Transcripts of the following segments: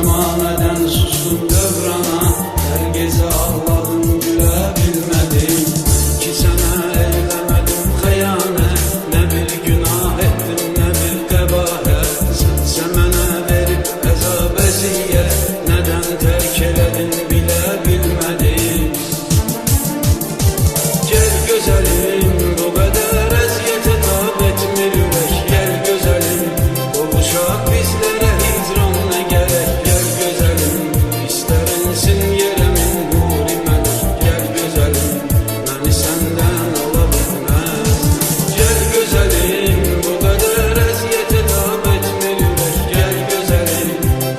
Zamaneden sustum dövrana, her gece ağladım gülebilmedim. 2 sene eylemedim hıyanet, ne bir günah ettim ne bir kabahat. Sen mənə verip əzab əziyyət, neden terk eledin bilebilmedim. Gel güzelim, bu kadar əziyyətə tab etmir ürək. Gel güzelim, qovuşaq bizlərə hicran nə gərək. Gel güzelim, istərinsin yerəmin nuri mələk. Gel güzelim, məni səndən ala bilməz. Gel güzelim, bu kadar əziyyətə tab etmir ürək. Gel güzelim,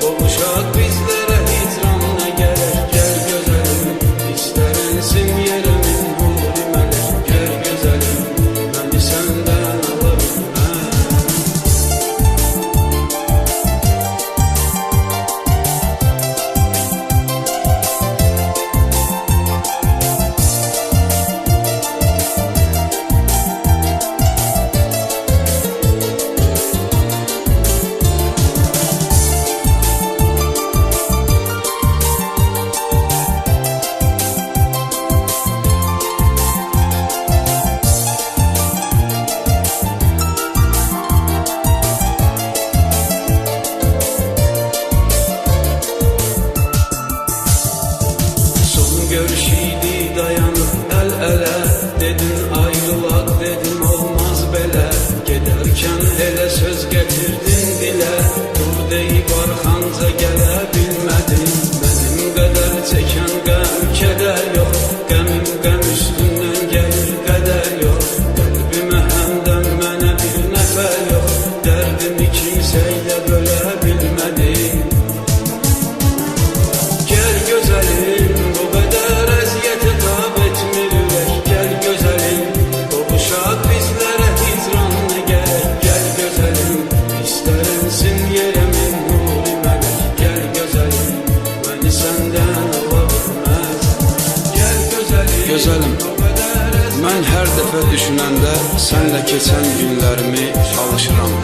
qovuşaq bizlərə hicran nə gərək. Gel güzelim, istərinsin yerəmin nuri mələk. Gel güzelim, məni səndən ala bilməz. Son görüşüydü dayanıp el ele, dedin ayrılak dedim olmaz belə. Giderken hele söz getirdin dile, dur deyip arxanca gələ bilmədin. Benim qədər çəkən qəm kədər yox, qəmim qəm üstündən gəlir qədər yox. Qəlbimə həmdən mənə bir nəfər yox, dərdimi kimsəyə bölə bilmədim. Gel güzelim, bu kadar əziyyətə tab etmir ürək. Gel güzelim, qovuşaq bizlərə hicran nə gərək. Gel güzelim, istərinsin yerəmin nuri mələk. Gel güzelim, məni səndən ala bilməz. Gel güzelim, Gözəlim, mən hər dəfə düşünəndə sənlə keçən günlərimi alışıram.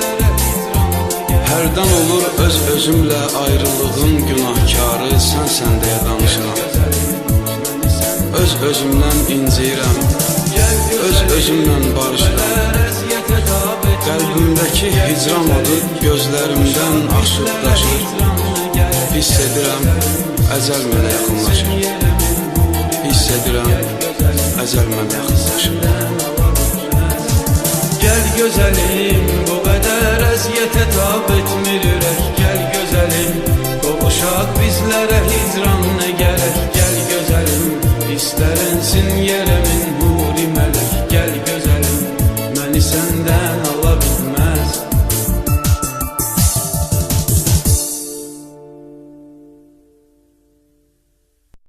Hərdən olur öz-özümlə ayrılığın günahkarı sənsən deyə danışıram. Öz-özümdən inciyirəm, öz-özümlə barışıram. Qəlbimdəki hicran odu gözlərimdən aşıb daşır. Hiss edirəm, əcəl mənə yaxınlaşır. Hiss edirəm, əcəl mənə yaxınlaşır. gel güzelim, bu kadar əziyyətə tab etmir